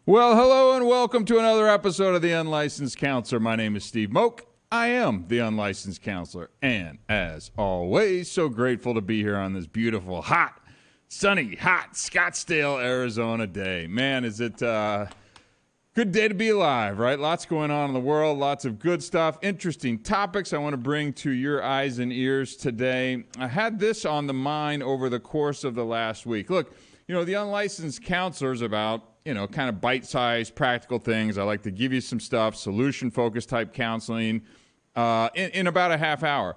Well, hello and welcome to another episode of The Unlicensed Counselor. My name is Steve Moak. I am the Unlicensed Counselor. And as always, so grateful to be here on this beautiful, hot, sunny, hot Scottsdale, Arizona day. Man, is it a good day to be alive, right? Lots going on in the world, lots of good stuff, interesting topics I want to bring to your eyes and ears today. I had this on the mind over the course of the last week. Look, the Unlicensed Counselor is about kind of bite-sized, practical things. I like to give you some stuff, solution-focused type counseling in about a half hour.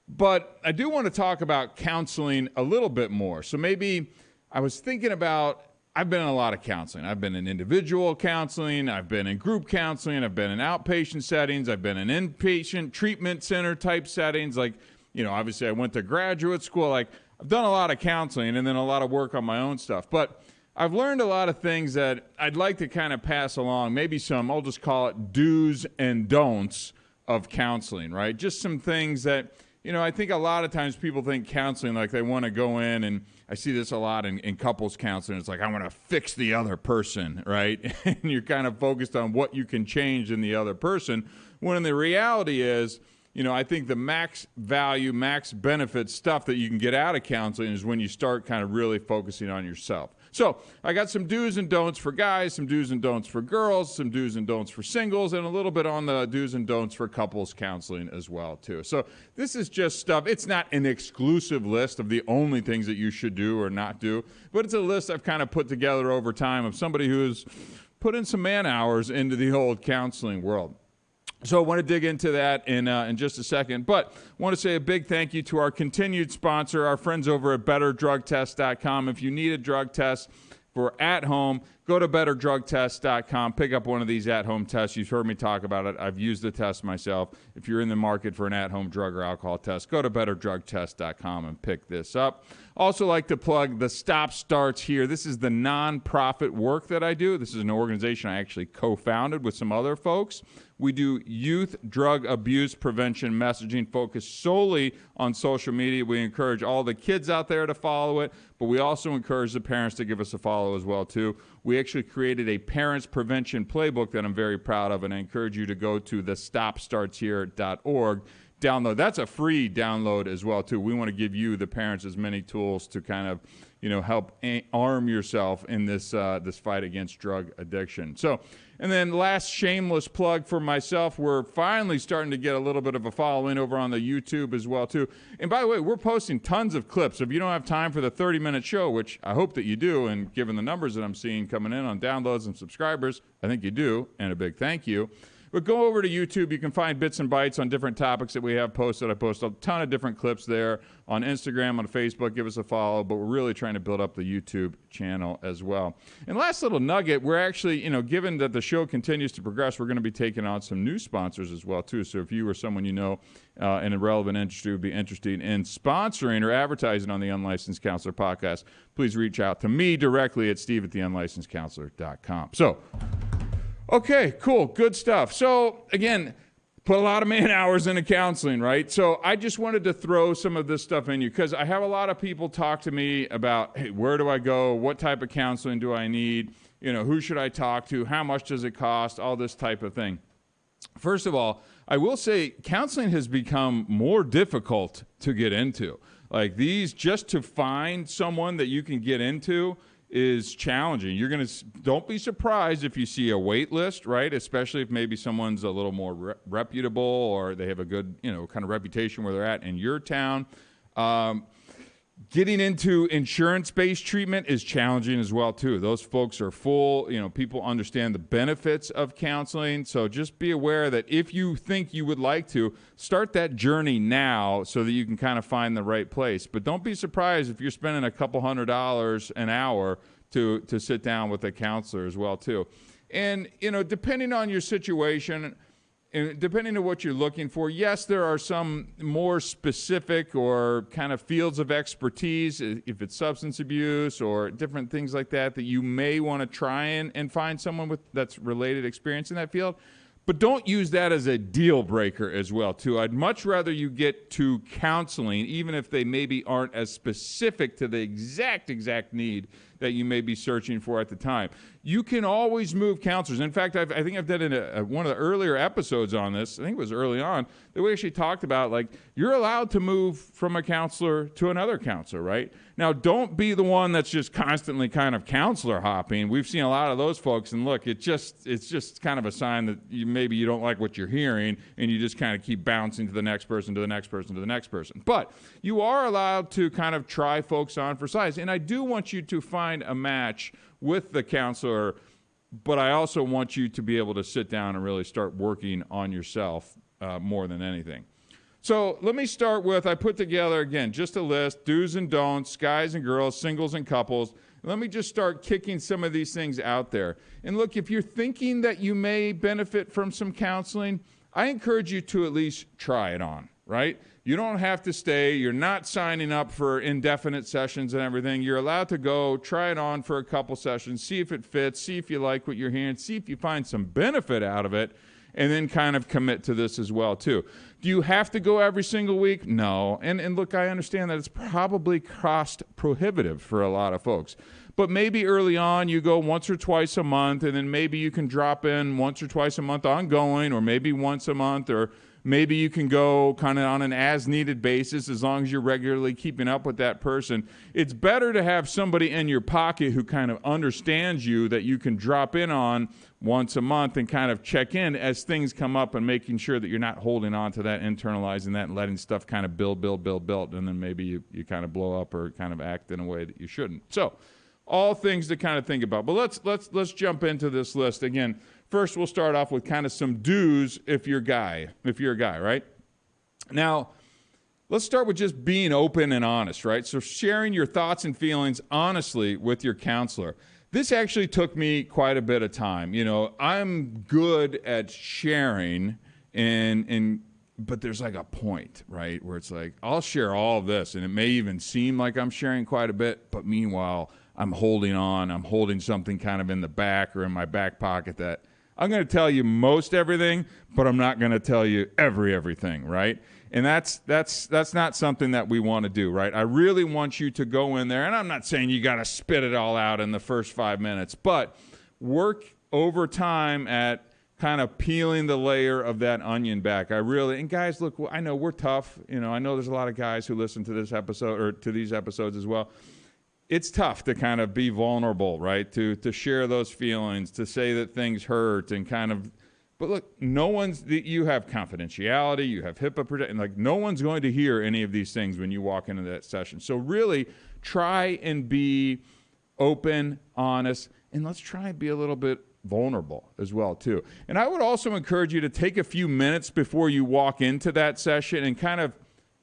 But I do want to talk about counseling a little bit more. So maybe I was thinking about, I've been in a lot of counseling. I've been in individual counseling. I've been in group counseling. I've been in outpatient settings. I've been in inpatient treatment center type settings. Obviously I went to graduate school. I've done a lot of counseling and then a lot of work on my own stuff. But I've learned a lot of things that I'd like to kind of pass along, maybe some, I'll just call it do's and don'ts of counseling, right? Just some things that, I think a lot of times people think counseling, like they want to go in, and I see this a lot in couples counseling. It's like, I want to fix the other person, right? And you're kind of focused on what you can change in the other person, when the reality is, I think the max value, max benefit stuff that you can get out of counseling is when you start kind of really focusing on yourself. So I got some do's and don'ts for guys, some do's and don'ts for girls, some do's and don'ts for singles, and a little bit on the do's and don'ts for couples counseling as well, too. So this is just stuff. It's not an exclusive list of the only things that you should do or not do, but it's a list I've kind of put together over time of somebody who's put in some man hours into the old counseling world. So I want to dig into that in just a second, but I want to say a big thank you to our continued sponsor, our friends over at BetterDrugTest.com. If you need a drug test for at home, go to BetterDrugTest.com. Pick up one of these at-home tests. You've heard me talk about it. I've used the test myself. If you're in the market for an at-home drug or alcohol test, go to BetterDrugTest.com and pick this up. Also like to plug the Stop Starts Here. This is the nonprofit work that I do. This is an organization I actually co-founded with some other folks. We do youth drug abuse prevention messaging focused solely on social media. We encourage all the kids out there to follow it, but we also encourage the parents to give us a follow as well, too. We actually created a parents prevention playbook that I'm very proud of, and I encourage you to go to thestopstartshere.org. Download. That's a free download as well, too. We want to give you, the parents, as many tools to kind of, help arm yourself in this fight against drug addiction. So, and then last shameless plug for myself, we're finally starting to get a little bit of a following over on the YouTube as well, too. And by the way, we're posting tons of clips. If you don't have time for the 30-minute show, which I hope that you do, and given the numbers that I'm seeing coming in on downloads and subscribers, I think you do, and a big thank you. But go over to YouTube. You can find bits and bites on different topics that we have posted. I post a ton of different clips there on Instagram, on Facebook. Give us a follow. But we're really trying to build up the YouTube channel as well. And last little nugget, we're actually, given that the show continues to progress, we're going to be taking on some new sponsors as well, too. So if you or someone in a relevant industry would be interested in sponsoring or advertising on the Unlicensed Counselor podcast, please reach out to me directly at steve@theunlicensedcounselor.com. So, okay, cool. Good stuff. So, again, put a lot of man hours into counseling, right? So I just wanted to throw some of this stuff in you because I have a lot of people talk to me about, hey, where do I go? What type of counseling do I need? Who should I talk to? How much does it cost? All this type of thing. First of all, I will say counseling has become more difficult to get into. Just to find someone that you can get into is challenging. Don't be surprised if you see a wait list, right? Especially if maybe someone's a little more reputable or they have a good, kind of reputation where they're at in your town. Getting into insurance-based treatment is challenging as well, too. Those folks are full. People understand the benefits of counseling. So just be aware that if you think you would like to, start that journey now so that you can kind of find the right place. But don't be surprised if you're spending a couple $100 an hour to sit down with a counselor as well, too. And, depending on your situation, and depending on what you're looking for, yes, there are some more specific or kind of fields of expertise, if it's substance abuse or different things like that you may want to try and find someone with that's related experience in that field. But don't use that as a deal breaker as well, too. I'd much rather you get to counseling, even if they maybe aren't as specific to the exact need that you may be searching for at the time. You can always move counselors. In fact, I think I've done in one of the earlier episodes on this, I think it was early on, that we actually talked about, like, you're allowed to move from a counselor to another counselor, right? Now, don't be the one that's just constantly kind of counselor hopping. We've seen a lot of those folks, and look, it's just kind of a sign that maybe you don't like what you're hearing, and you just kind of keep bouncing to the next person, to the next person, to the next person. But you are allowed to kind of try folks on for size, and I do want you to find a match with the counselor, but I also want you to be able to sit down and really start working on yourself more than anything. So let me start with, I put together, again, just a list, do's and don'ts, guys and girls, singles and couples. Let me just start kicking some of these things out there. And look, if you're thinking that you may benefit from some counseling, I encourage you to at least try it on, right? You don't have to stay. You're not signing up for indefinite sessions and everything. You're allowed to go try it on for a couple sessions, see if it fits, see if you like what you're hearing, see if you find some benefit out of it, and then kind of commit to this as well, too. Do you have to go every single week? No. And look, I understand that it's probably cost prohibitive for a lot of folks. But maybe early on you go once or twice a month, and then maybe you can drop in once or twice a month ongoing, or maybe once a month, or maybe you can go kind of on an as-needed basis as long as you're regularly keeping up with that person. It's better to have somebody in your pocket who kind of understands you that you can drop in on once a month and kind of check in as things come up, and making sure that you're not holding on to that, internalizing that, and letting stuff kind of build, and then maybe you kind of blow up or kind of act in a way that you shouldn't. So all things to kind of think about. But let's jump into this list. Again, first we'll start off with kind of some do's if you're a guy, right? Now, let's start with just being open and honest, right? So sharing your thoughts and feelings honestly with your counselor. This actually took me quite a bit of time. You know, I'm good at sharing, but there's like a point, right, where it's like, I'll share all of this, and it may even seem like I'm sharing quite a bit, but meanwhile, I'm holding something kind of in the back or in my back pocket that I'm going to tell you most everything, but I'm not going to tell you everything, right? And that's not something that we want to do, right? I really want you to go in there, and I'm not saying you got to spit it all out in the first 5 minutes, but work over time at kind of peeling the layer of that onion back. And guys, look, I know we're tough. You know, I know there's a lot of guys who listen to this episode or to these episodes as well. It's tough to kind of be vulnerable, right? To share those feelings, to say that things hurt, and kind of, but look, you have confidentiality, you have HIPAA protection, like no one's going to hear any of these things when you walk into that session. So really try and be open, honest, and let's try and be a little bit vulnerable as well too. And I would also encourage you to take a few minutes before you walk into that session and kind of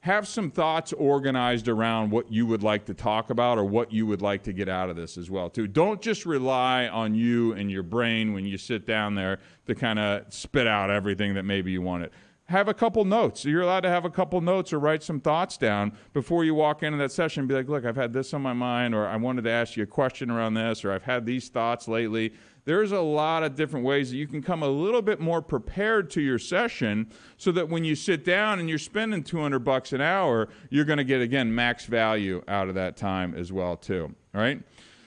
have some thoughts organized around what you would like to talk about or what you would like to get out of this as well too. Don't just rely on you and your brain when you sit down there to kind of spit out everything that maybe you wanted. Have a couple notes. You're allowed to have a couple notes or write some thoughts down before you walk into that session. Be like, look, I've had this on my mind, or I wanted to ask you a question around this, or I've had these thoughts lately. There's a lot of different ways that you can come a little bit more prepared to your session, so that when you sit down and you're spending $200 an hour, you're going to get, again, max value out of that time as well too. All right.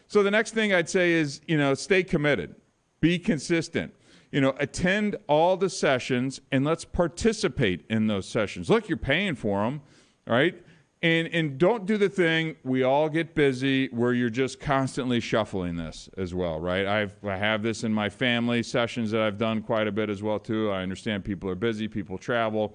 So the next thing I'd say is, stay committed, be consistent. Attend all the sessions, and let's participate in those sessions. Look, you're paying for them, all right? And don't do the thing, we all get busy, where you're just constantly shuffling this as well, right? I have this in my family sessions that I've done quite a bit as well, too. I understand people are busy, people travel,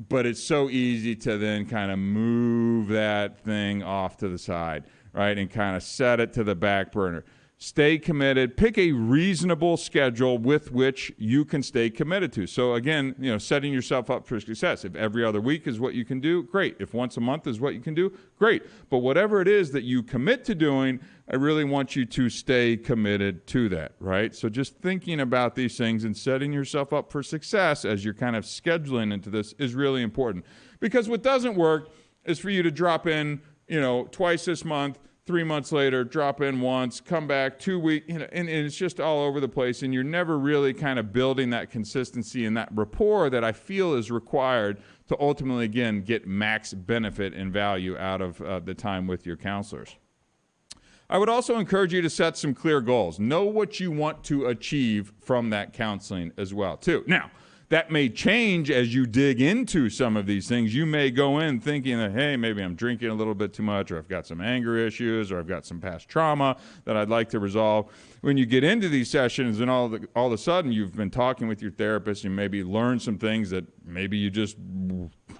but it's so easy to then kind of move that thing off to the side, right, and kind of set it to the back burner. Stay committed. Pick a reasonable schedule with which you can stay committed to. So again, setting yourself up for success. If every other week is what you can do, great. If once a month is what you can do, great. But whatever it is that you commit to doing, I really want you to stay committed to that, right? So just thinking about these things and setting yourself up for success as you're kind of scheduling into this is really important. Because what doesn't work is for you to drop in, twice this month, 3 months later, drop in once, come back 2 weeks, and it's just all over the place, and you're never really kind of building that consistency and that rapport that I feel is required to ultimately, again, get max benefit and value out of the time with your counselors. I would also encourage you to set some clear goals. Know what you want to achieve from that counseling as well, too. Now, that may change as you dig into some of these things. You may go in thinking that, hey, maybe I'm drinking a little bit too much, or I've got some anger issues, or I've got some past trauma that I'd like to resolve. When you get into these sessions and all of a sudden you've been talking with your therapist, you maybe learned some things that maybe you just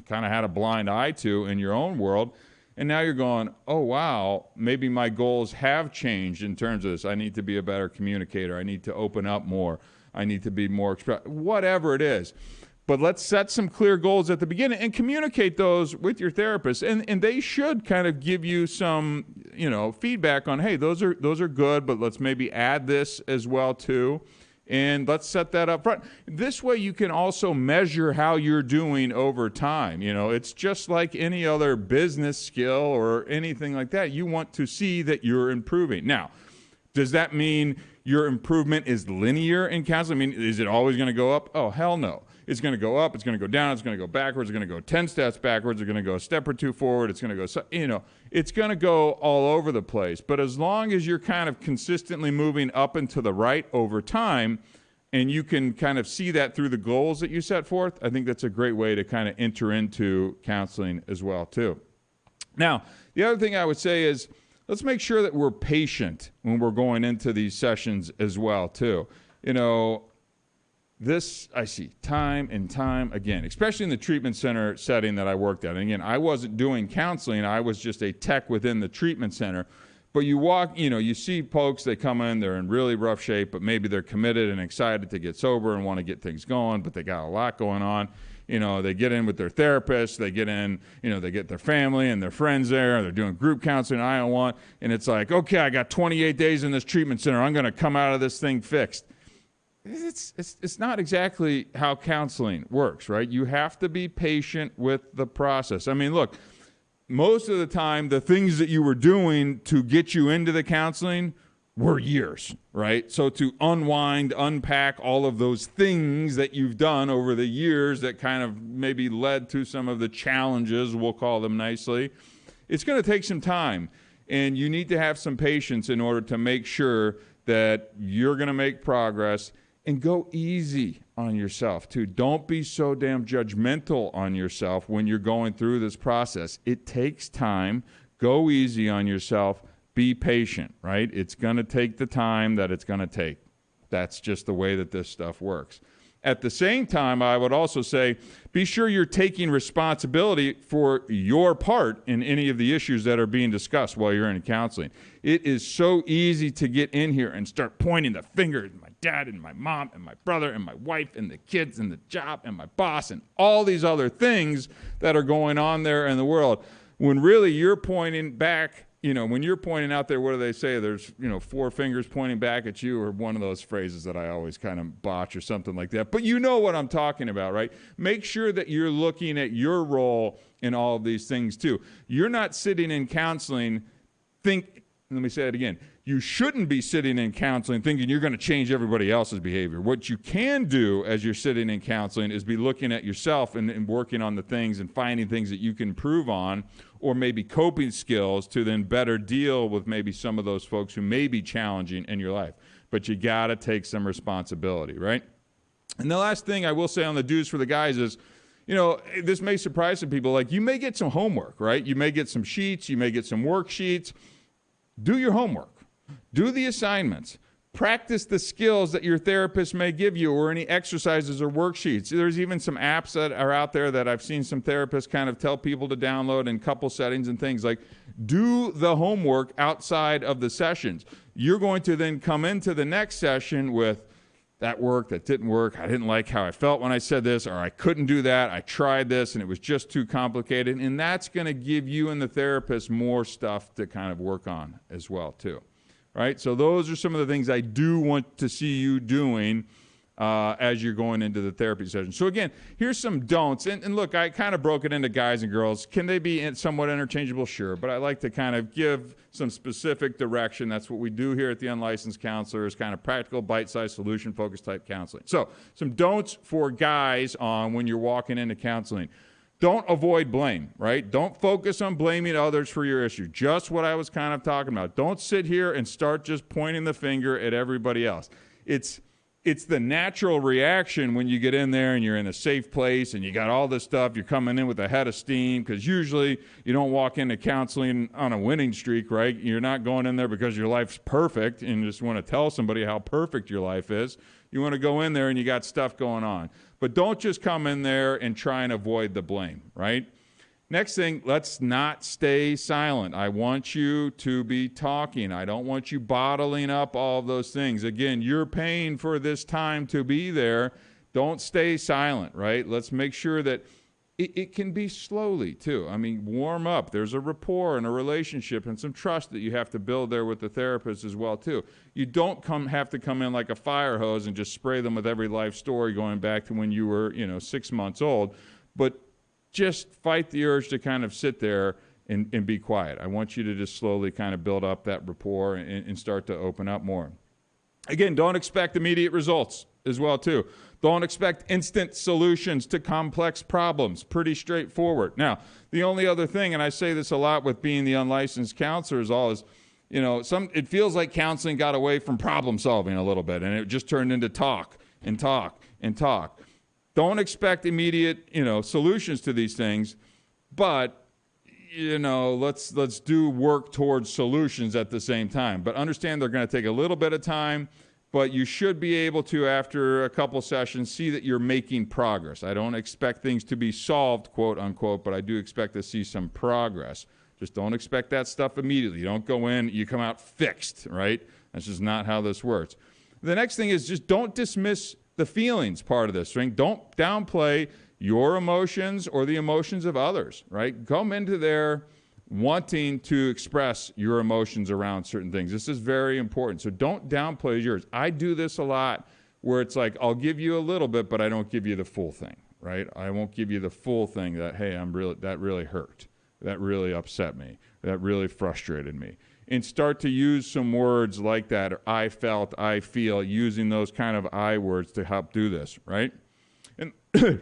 kind of had a blind eye to in your own world. And now you're going, oh, wow, maybe my goals have changed in terms of this. I need to be a better communicator. I need to open up more. I need to be more whatever it is. But let's set some clear goals at the beginning and communicate those with your therapist. And they should kind of give you some, feedback on, hey, those are good, but let's maybe add this as well too. And let's set that up front. This way you can also measure how you're doing over time. It's just like any other business skill or anything like that. You want to see that you're improving. Now, does that mean your improvement is linear in counseling? I mean, is it always going to go up? Oh, hell no. It's going to go up. It's going to go down. It's going to go backwards. It's going to go 10 steps backwards. It's going to go a step or two forward. It's going to go, it's going to go all over the place. But as long as you're kind of consistently moving up and to the right over time, and you can kind of see that through the goals that you set forth, I think that's a great way to kind of enter into counseling as well, too. Now, the other thing I would say is, let's make sure that we're patient when we're going into these sessions as well, too. This I see time and time again, especially in the treatment center setting that I worked at. And again, I wasn't doing counseling. I was just a tech within the treatment center. But you walk, you see folks, they come in, they're in really rough shape, but maybe they're committed and excited to get sober and want to get things going, but they got a lot going on. They get in with their therapist, they get in, they get their family and their friends there, they're doing group counseling, I don't want, and it's like, okay, I got 28 days in this treatment center, I'm going to come out of this thing fixed. It's not exactly how counseling works, right? You have to be patient with the process. I mean, look, most of the time, the things that you were doing to get you into the counseling were years, right? So to unpack all of those things that you've done over the years that kind of maybe led to some of the challenges, we'll call them nicely, it's going to take some time. And you need to have some patience in order to make sure that you're going to make progress. And go easy on yourself, too. Don't be so damn judgmental on yourself when you're going through this process. It takes time. Go easy on yourself. Be patient, right? It's going to take the time that it's going to take. That's just the way that this stuff works. At the same time, I would also say, be sure you're taking responsibility for your part in any of the issues that are being discussed while you're in counseling. It is so easy to get in here and start pointing the finger at my dad and my mom and my brother and my wife and the kids and the job and my boss and all these other things that are going on there in the world. When really you're pointing back, when you're pointing out there, what do they say? There's, 4 fingers pointing back at you, or one of those phrases that I always kind of botch or something like that. But you know what I'm talking about, right? Make sure that you're looking at your role in all of these things too. You're not sitting in counseling, let me say it again. You shouldn't be sitting in counseling thinking you're going to change everybody else's behavior. What you can do as you're sitting in counseling is be looking at yourself and working on the things and finding things that you can improve on, or maybe coping skills to then better deal with maybe some of those folks who may be challenging in your life. But you got to take some responsibility, right? And the last thing I will say on the do's for the guys is, this may surprise some people. Like, you may get some homework, right? You may get some sheets. You may get some worksheets. Do your homework. Do the assignments. Practice the skills that your therapist may give you, or any exercises or worksheets. There's even some apps that are out there that I've seen some therapists kind of tell people to download in couple settings and things. Like, do the homework outside of the sessions. You're going to then come into the next session with, that worked, that didn't work, I didn't like how I felt when I said this, or I couldn't do that, I tried this and it was just too complicated. And that's going to give you and the therapist more stuff to kind of work on as well too. Right? So those are some of the things I do want to see you doing as you're going into the therapy session. So again, here's some don'ts. And look, I kind of broke it into guys and girls. Can they be somewhat interchangeable? Sure. But I like to kind of give some specific direction. That's what we do here at the Unlicensed Counselor, is kind of practical, bite-sized, solution-focused type counseling. So some don'ts for guys on when you're walking into counseling. don't avoid blame, right? Don't focus on blaming others for your issue. Just what I was kind of talking about. Don't sit here and start just pointing the finger at everybody else. It's the natural reaction when you get in there and you're in a safe place and you got all this stuff. You're coming in with a head of steam because usually you don't walk into counseling on a winning streak, right? You're not going in there because your life's perfect and you just want to tell somebody how perfect your life is. You want to go in there and you got stuff going on. But don't just come in there and try and avoid the blame, right? Next thing, let's not stay silent. I want you to be talking. I don't want you bottling up all of those things. Again, you're paying for this time to be there. Don't stay silent, right? Let's make sure that it can be slowly, too. I mean, warm up. There's a rapport and a relationship and some trust that you have to build there with the therapist as well, too. You don't have to come in like a fire hose and just spray them with every life story going back to when you were, 6 months old. But just fight the urge to kind of sit there and be quiet. I want you to just slowly kind of build up that rapport and start to open up more. Again, don't expect immediate results as well, too. Don't expect instant solutions to complex problems. Pretty straightforward. Now, the only other thing, and I say this a lot with being the unlicensed counselor, is it feels like counseling got away from problem solving a little bit, and it just turned into talk and talk and talk. Don't expect immediate, solutions to these things, but let's do work towards solutions at the same time. But understand they're going to take a little bit of time, but you should be able to, after a couple sessions, see that you're making progress. I don't expect things to be solved, quote unquote, but I do expect to see some progress. Just don't expect that stuff immediately. You don't go in, you come out fixed, right? That's just not how this works. The next thing is just don't dismiss the feelings part of this, right? Don't downplay your emotions or the emotions of others, right? Come into there wanting to express your emotions around certain things. This is very important. So don't downplay yours. I do this a lot where it's like, I'll give you a little bit, but I don't give you the full thing, right? I won't give you the full thing that, hey, that really hurt. That really upset me. That really frustrated me. And start to use some words like that, or I felt, I feel, using those kind of I words to help do this, right? And a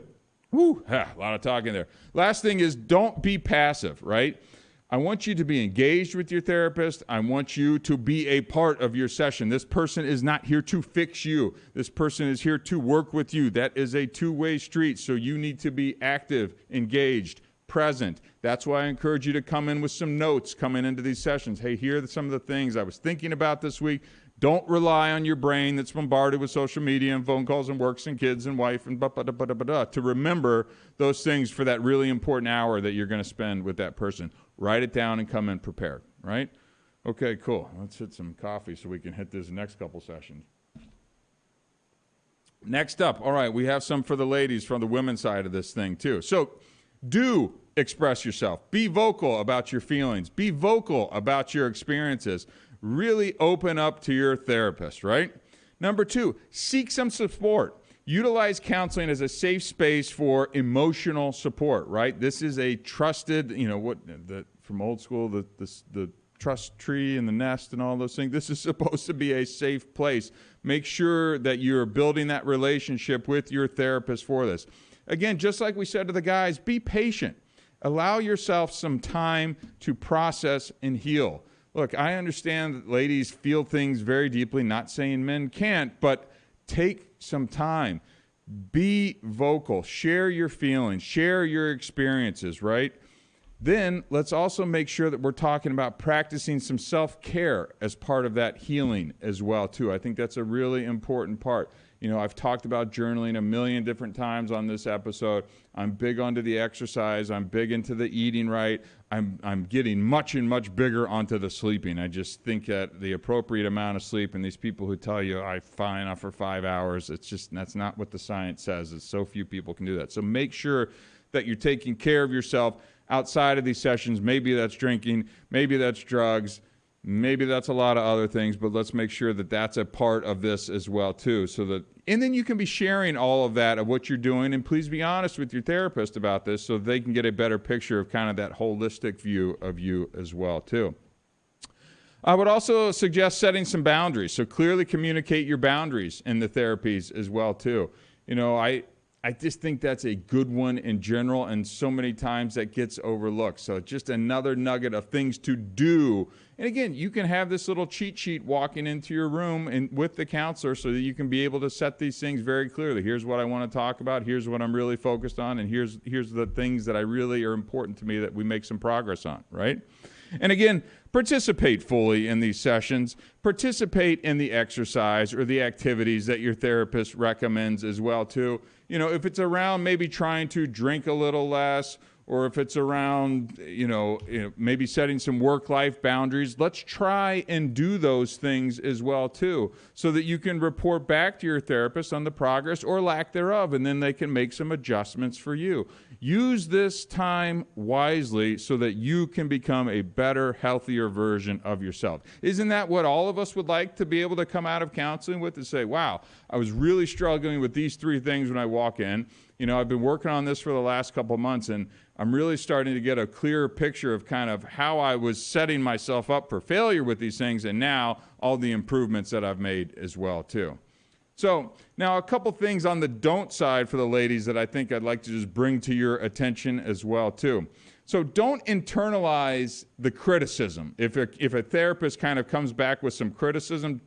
lot of talking there. Last thing is don't be passive, right? I want you to be engaged with your therapist. I want you to be a part of your session. This person is not here to fix you. This person is here to work with you. That is a two-way street, so you need to be active, engaged, present. That's why I encourage you to come in with some notes coming into these sessions. Hey, here are some of the things I was thinking about this week. Don't rely on your brain that's bombarded with social media and phone calls and works and kids and wife and to remember those things for that really important hour that you're going to spend with that person. Write it down and come in prepared, right? Okay, cool. Let's hit some coffee so we can hit this next couple sessions. Next up, all right, we have some for the ladies from the women's side of this thing too. So do express yourself. Be vocal about your feelings. Be vocal about your experiences. Really open up to your therapist, right? Number 2, seek some support. Utilize counseling as a safe space for emotional support, right? This is a trusted, from old school, the trust tree and the nest and all those things. This is supposed to be a safe place. Make sure that you're building that relationship with your therapist for this. Again, just like we said to the guys, be patient. Allow yourself some time to process and heal. Look, I understand that ladies feel things very deeply, not saying men can't, but take some time. Be vocal. Share your feelings. Share your experiences, right? Then let's also make sure that we're talking about practicing some self-care as part of that healing as well, too. I think that's a really important part. I've talked about journaling a million different times on this episode. I'm big onto the exercise. I'm big into the eating right. I'm getting much bigger onto the sleeping. I just think that the appropriate amount of sleep, and these people who tell you I'm fine enough for 5 hours, that's not what the science says. It's so few people can do that. So make sure that you're taking care of yourself outside of these sessions. Maybe that's drinking, maybe that's drugs, maybe that's a lot of other things, but let's make sure that that's a part of this as well too. And then you can be sharing all of that of what you're doing, and please be honest with your therapist about this so they can get a better picture of kind of that holistic view of you as well too. I would also suggest setting some boundaries. So clearly communicate your boundaries in the therapies as well too. I just think that's a good one in general, and so many times that gets overlooked. So just another nugget of things to do. And again, you can have this little cheat sheet walking into your room and with the counselor so that you can be able to set these things very clearly. Here's what I want to talk about. Here's what I'm really focused on. And here's the things that I really are important to me that we make some progress on, right? And again, participate fully in these sessions. Participate in the exercise or the activities that your therapist recommends as well, too. You know, if it's around maybe trying to drink a little less, or if it's around, maybe setting some work-life boundaries, let's try and do those things as well, too, so that you can report back to your therapist on the progress or lack thereof, and then they can make some adjustments for you. Use this time wisely so that you can become a better, healthier version of yourself. Isn't that what all of us would like to be able to come out of counseling with, to say, wow, I was really struggling with these 3 things when I walk in. You know, I've been working on this for the last couple of months, and I'm really starting to get a clearer picture of kind of how I was setting myself up for failure with these things, and now all the improvements that I've made as well, too. So now a couple things on the don't side for the ladies that I think I'd like to just bring to your attention as well, too. So don't internalize the criticism. If a therapist kind of comes back with some criticism,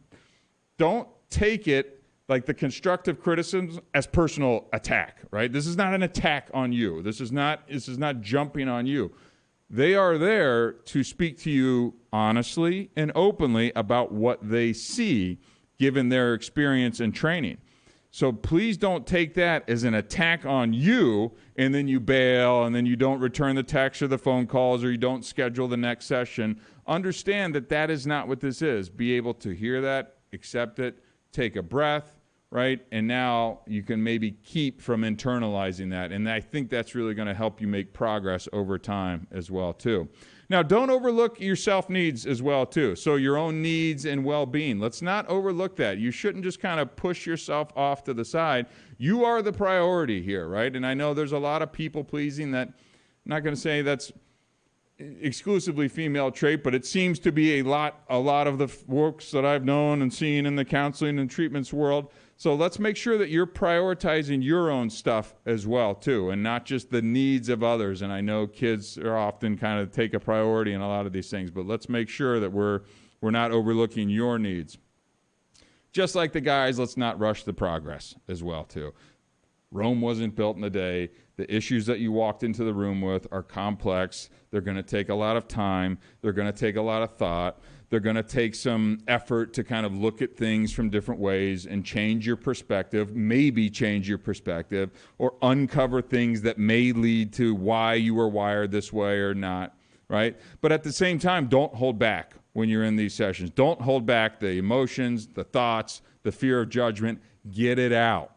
don't take it like the constructive criticism as personal attack, right? This is not an attack on you. This is not jumping on you. They are there to speak to you honestly and openly about what they see given their experience and training. So please don't take that as an attack on you, and then you bail, and then you don't return the text or the phone calls, or you don't schedule the next session. Understand that that is not what this is. Be able to hear that, accept it, take a breath, right? And now you can maybe keep from internalizing that. And I think that's really going to help you make progress over time as well, too. Now, don't overlook your self-needs as well, too. So your own needs and well-being. Let's not overlook that. You shouldn't just kind of push yourself off to the side. You are the priority here, right? And I know there's a lot of people-pleasing that, I'm not going to say that's exclusively female trait, but it seems to be a lot of the works that I've known and seen in the counseling and treatments world. So let's make sure that you're prioritizing your own stuff as well, too, and not just the needs of others. And I know kids are often kind of take a priority in a lot of these things, but let's make sure that we're not overlooking your needs. Just like the guys, let's not rush the progress as well, too. Rome wasn't built in a day. The issues that you walked into the room with are complex. They're going to take a lot of time. They're going to take a lot of thought. They're going to take some effort to kind of look at things from different ways and change your perspective, maybe change your perspective, or uncover things that may lead to why you were wired this way or not, right? But at the same time, don't hold back when you're in these sessions. Don't hold back the emotions, the thoughts, the fear of judgment. Get it out.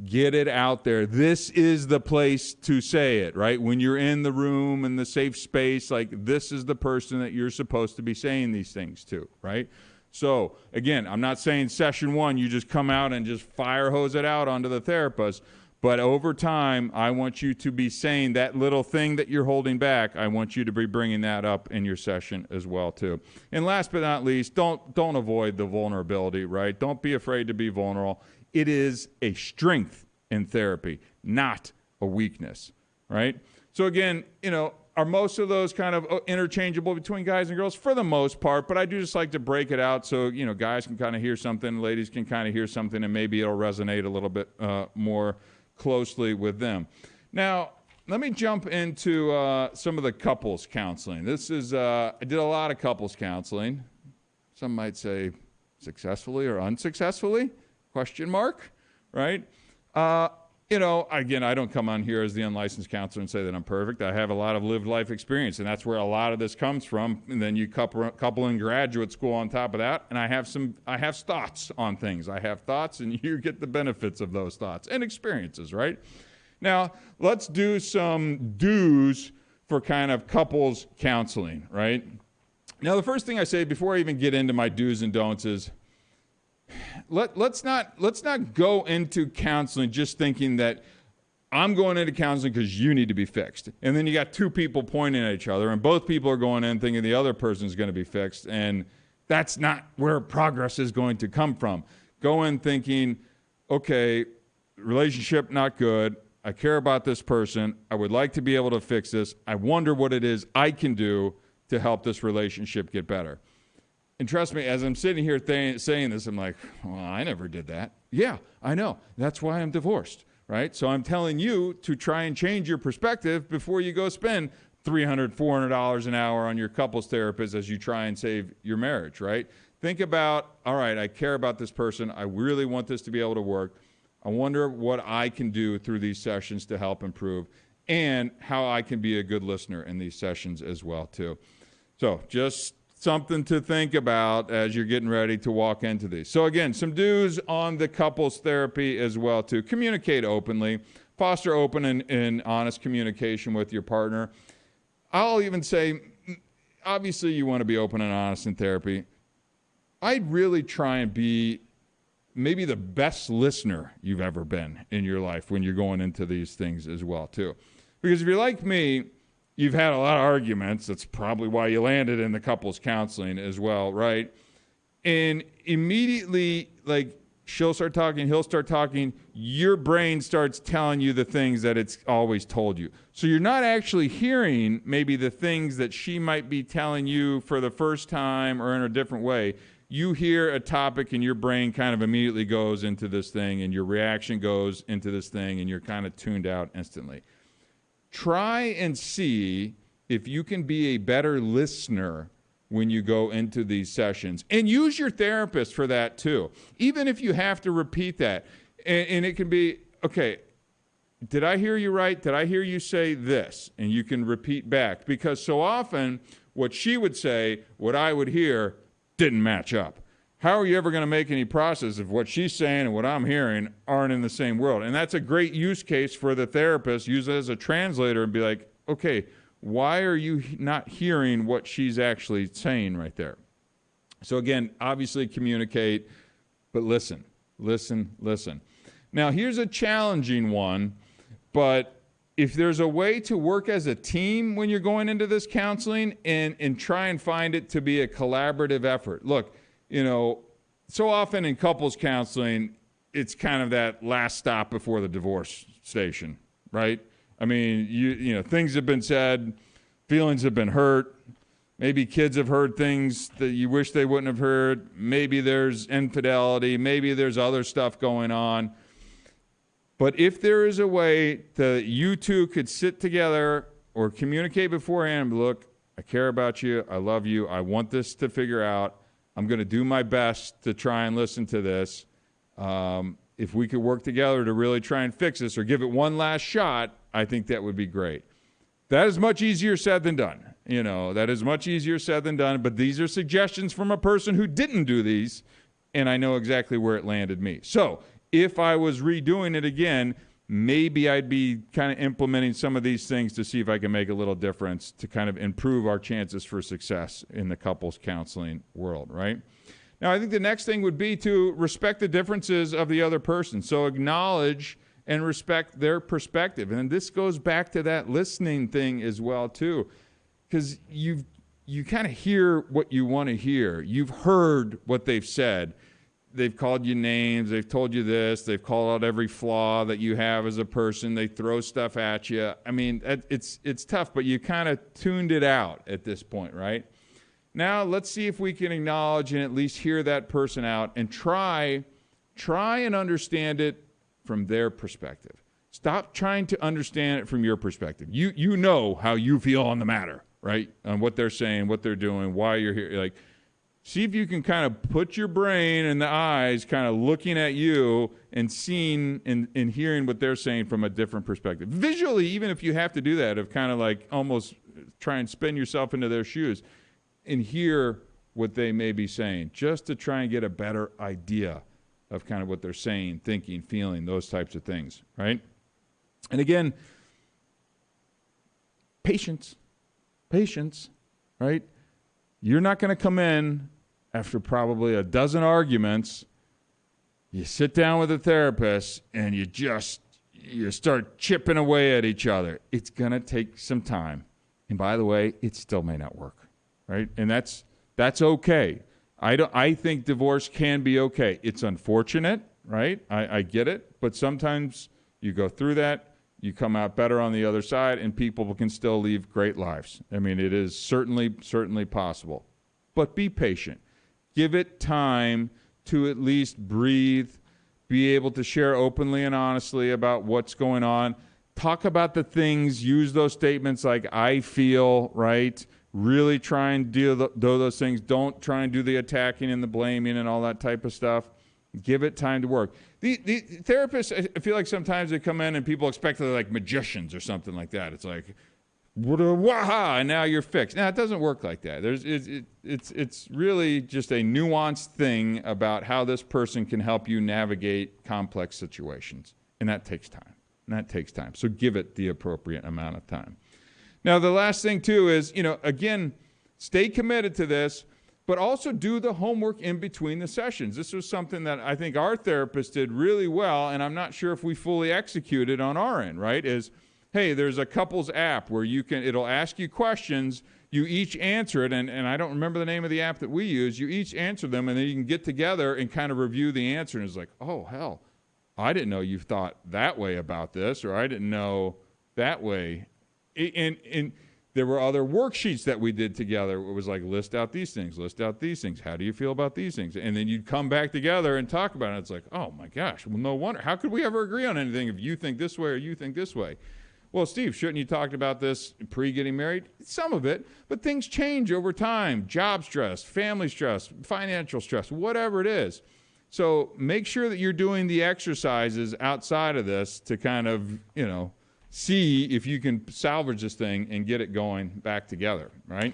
Get it out there. This is the place to say it, right? When you're in the room in the safe space, like this is the person that you're supposed to be saying these things to, right? So again, I'm not saying session 1, you just come out and just fire hose it out onto the therapist, but over time, I want you to be saying that little thing that you're holding back. I want you to be bringing that up in your session as well, too. And last but not least, don't avoid the vulnerability, right? Don't be afraid to be vulnerable. It is a strength in therapy, not a weakness, right? So again, are most of those kind of interchangeable between guys and girls? For the most part, but I do just like to break it out so, guys can kind of hear something, ladies can kind of hear something, and maybe it'll resonate a little bit more closely with them. Now, let me jump into some of the couples counseling. This is, I did a lot of couples counseling. Some might say successfully or unsuccessfully. Question mark, right? Again, I don't come on here as the unlicensed counselor and say that I'm perfect. I have a lot of lived life experience, and that's where a lot of this comes from. And then you couple in graduate school on top of that, and I have thoughts on things. I have thoughts, and you get the benefits of those thoughts and experiences, right? Now, let's do some do's for kind of couples counseling, right? Now, the first thing I say before I even get into my do's and don'ts is, let's not go into counseling just thinking that I'm going into counseling because you need to be fixed. And then you got 2 people pointing at each other, and both people are going in thinking the other person's going to be fixed. And that's not where progress is going to come from. Go in thinking, okay, relationship not good. I care about this person. I would like to be able to fix this. I wonder what it is I can do to help this relationship get better. And trust me, as I'm sitting here saying this, I'm like, well, I never did that. Yeah, I know. That's why I'm divorced, right? So I'm telling you to try and change your perspective before you go spend $300, $400 an hour on your couples therapist as you try and save your marriage, right? Think about, all right, I care about this person. I really want this to be able to work. I wonder what I can do through these sessions to help improve and how I can be a good listener in these sessions as well, too. So just something to think about as you're getting ready to walk into these. So again, some do's on the couples therapy as well, too. Communicate openly. Foster open and honest communication with your partner. I'll even say, obviously you want to be open and honest in therapy. I'd really try and be maybe the best listener you've ever been in your life when you're going into these things as well, too. Because if you're like me, you've had a lot of arguments. That's probably why you landed in the couples counseling as well, right? And immediately, like, she'll start talking, he'll start talking, your brain starts telling you the things that it's always told you. So you're not actually hearing maybe the things that she might be telling you for the first time or in a different way. You hear a topic and your brain kind of immediately goes into this thing and your reaction goes into this thing and you're kind of tuned out instantly. Try and see if you can be a better listener when you go into these sessions. And use your therapist for that too. Even if you have to repeat that. And it can be, okay, did I hear you right? Did I hear you say this? And you can repeat back. Because so often what she would say, what I would hear, didn't match up. How are you ever going to make any process if what she's saying and what I'm hearing aren't in the same world? And that's a great use case for the therapist. Use it as a translator and be like, okay, why are you not hearing what she's actually saying right there? So again, obviously communicate, but listen. Now, here's a challenging one, but if there's a way to work as a team when you're going into this counseling and try and find it to be a collaborative effort. Look, so often in couples counseling, it's kind of that last stop before the divorce station, right? I mean, you know, things have been said, feelings have been hurt. Maybe kids have heard things that you wish they wouldn't have heard. Maybe there's infidelity. Maybe there's other stuff going on. But if there is a way that you two could sit together or communicate beforehand, look, I care about you. I love you. I want this to figure out. I'm going to do my best to try and listen to this. If we could work together to really try and fix this or give it one last shot, I think that would be great. That is much easier said than done. That is much easier said than done. But these are suggestions from a person who didn't do these, and I know exactly where it landed me. So if I was redoing it again, maybe I'd be kind of implementing some of these things to see if I can make a little difference to kind of improve our chances for success in the couples counseling world, right? Now, I think the next thing would be to respect the differences of the other person. So acknowledge and respect their perspective. And this goes back to that listening thing as well, too, because you kind of hear what you want to hear. You've heard what they've said. They've called you names. They've told you this. They've called out every flaw that you have as a person. They throw stuff at you. I mean, it's tough, but you kind of tuned it out at this point, right? Now, let's see if we can acknowledge and at least hear that person out and try and understand it from their perspective. Stop trying to understand it from your perspective. You know how you feel on the matter, right? On what they're saying, what they're doing, why you're here. Like, see if you can kind of put your brain and the eyes kind of looking at you and seeing and hearing what they're saying from a different perspective. Visually, even if you have to do that, of kind of like almost try and spin yourself into their shoes and hear what they may be saying, just to try and get a better idea of kind of what they're saying, thinking, feeling, those types of things, right? And again, patience, right? You're not going to come in after probably a dozen arguments. You sit down with a therapist and you start chipping away at each other. It's going to take some time. And by the way, it still may not work, right? And that's okay. I think divorce can be okay. It's unfortunate, right? I get it, But sometimes you go through that, you come out better on the other side, and people can still live great lives. I mean, it is certainly possible. But be patient. Give it time to at least breathe, be able to share openly and honestly about what's going on. Talk about the things, use those statements like I feel, right? Really try and do those things. Don't try and do the attacking and the blaming and all that type of stuff. Give it time to work. The therapists, I feel like sometimes they come in and people expect they're like magicians or something like that. It's like, waha, and now you're fixed. Now, it doesn't work like that. It's really just a nuanced thing about how this person can help you navigate complex situations. And that takes time. So give it the appropriate amount of time. Now, the last thing, too, is, again, stay committed to this, but also do the homework in between the sessions. This was something that I think our therapist did really well, and I'm not sure if we fully executed on our end, right, is, hey, there's a couples app where it'll ask you questions, you each answer it, and I don't remember the name of the app that we use, you each answer them, and then you can get together and kind of review the answer, and it's like, oh, hell, I didn't know you thought that way about this, or I didn't know that way. And there were other worksheets that we did together. It was like, list out these things. How do you feel about these things? And then you'd come back together and talk about it. It's like, oh, my gosh, well, no wonder. How could we ever agree on anything if you think this way or you think this way? Well, Steve, shouldn't you talked about this pre-getting married? Some of it, but things change over time. Job stress, family stress, financial stress, whatever it is. So make sure that you're doing the exercises outside of this to kind of, see if you can salvage this thing and get it going back together, right?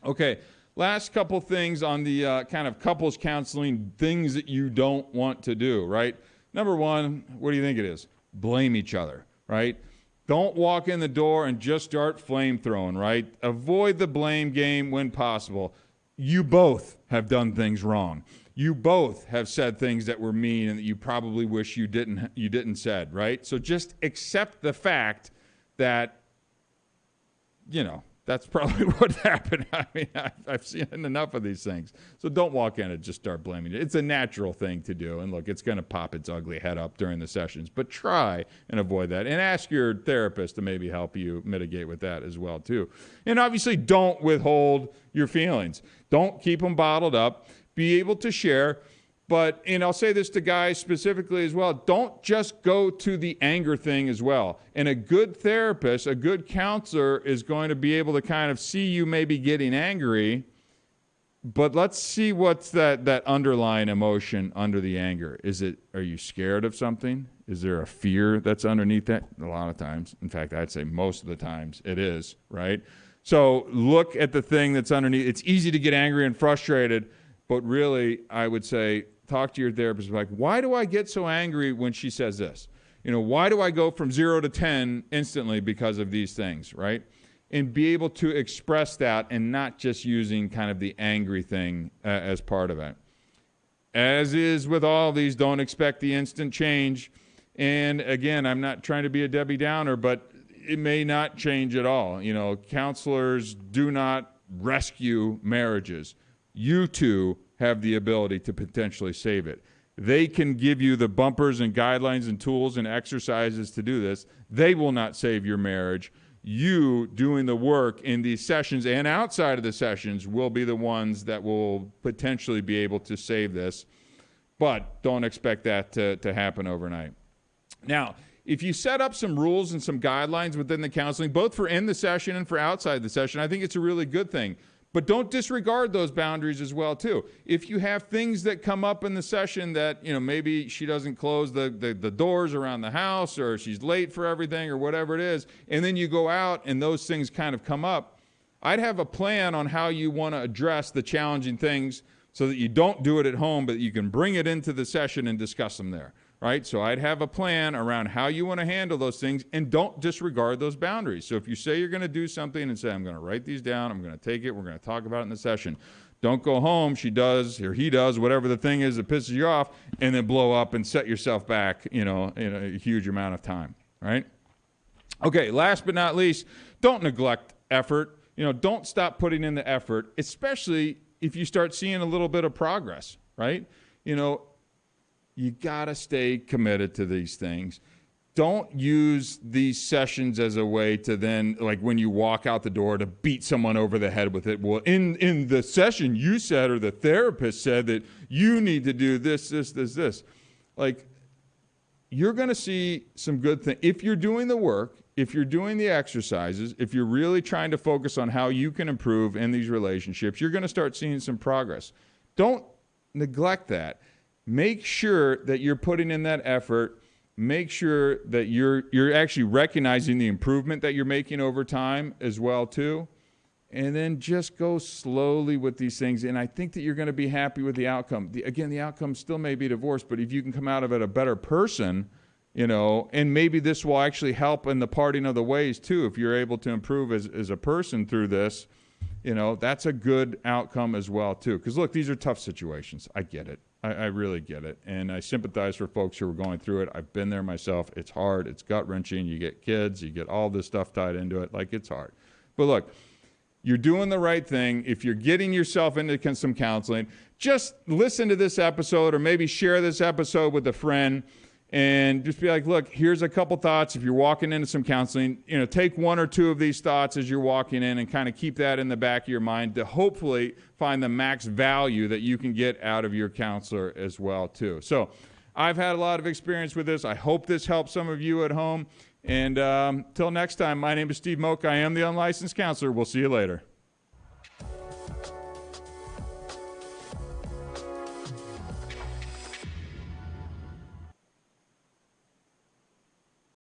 Okay, last couple things on the kind of couples counseling, things that you don't want to do, right? Number one, what do you think it is? Blame each other, right? Don't walk in the door and just start flame throwing, right? Avoid the blame game when possible. You both have done things wrong. You both have said things that were mean and that you probably wish you didn't said, right? So just accept the fact that, that's probably what happened. I mean, I've seen enough of these things. So don't walk in and just start blaming it. It's a natural thing to do. And look, it's going to pop its ugly head up during the sessions. But try and avoid that. And ask your therapist to maybe help you mitigate with that as well, too. And obviously, don't withhold your feelings. Don't keep them bottled up. Be able to share. But, and I'll say this to guys specifically as well, don't just go to the anger thing as well. And a good therapist, a good counselor is going to be able to kind of see you maybe getting angry, but let's see what's that underlying emotion under the anger. Are you scared of something? Is there a fear that's underneath that? A lot of times. In fact, I'd say most of the times it is, right? So look at the thing that's underneath. It's easy to get angry and frustrated, but really, I would say, talk to your therapist. Like, why do I get so angry when she says this? Why do I go from 0 to 10 instantly because of these things, right? And be able to express that and not just using kind of the angry thing as part of it. As is with all of these, don't expect the instant change. And again, I'm not trying to be a Debbie Downer, but it may not change at all. Counselors do not rescue marriages. You two have the ability to potentially save it. They can give you the bumpers and guidelines and tools and exercises to do this. They will not save your marriage. You doing the work in these sessions and outside of the sessions will be the ones that will potentially be able to save this. But don't expect that to happen overnight. Now, if you set up some rules and some guidelines within the counseling, both for in the session and for outside the session, I think it's a really good thing. But don't disregard those boundaries as well, too. If you have things that come up in the session that, maybe she doesn't close the doors around the house, or she's late for everything, or whatever it is, and then you go out and those things kind of come up, I'd have a plan on how you want to address the challenging things so that you don't do it at home, but you can bring it into the session and discuss them there. Right? So I'd have a plan around how you want to handle those things, and don't disregard those boundaries. So if you say you're going to do something and say, I'm going to write these down, I'm going to take it, we're going to talk about it in the session. Don't go home, she does, or he does, whatever the thing is that pisses you off, and then blow up and set yourself back, in a huge amount of time. Right? Okay, last but not least, don't neglect effort. Don't stop putting in the effort, especially if you start seeing a little bit of progress, right? you got to stay committed to these things. Don't use these sessions as a way to then, like when you walk out the door, to beat someone over the head with it. Well, in the session you said, or the therapist said that you need to do this. Like, you're going to see some good things. If you're doing the work, if you're doing the exercises, if you're really trying to focus on how you can improve in these relationships, you're going to start seeing some progress. Don't neglect that. Make sure that you're putting in that effort. Make sure that you're actually recognizing the improvement that you're making over time as well too. And then just go slowly with these things. And I think that you're going to be happy with the outcome. The outcome still may be divorce, but if you can come out of it a better person, and maybe this will actually help in the parting of the ways too. If you're able to improve as a person through this, that's a good outcome as well too. Because look, these are tough situations. I get it. I really get it. And I sympathize for folks who are going through it. I've been there myself. It's hard. It's gut-wrenching. You get kids. You get all this stuff tied into it. Like, it's hard. But look, you're doing the right thing. If you're getting yourself into some counseling, just listen to this episode, or maybe share this episode with a friend and just be like, look, here's a couple thoughts. If you're walking into some counseling, take one or two of these thoughts as you're walking in and kind of keep that in the back of your mind to hopefully find the max value that you can get out of your counselor as well too. So I've had a lot of experience with this. I hope this helps some of you at home. And till next time, my name is Steve Moak. I am the Unlicensed Counselor. We'll see you later.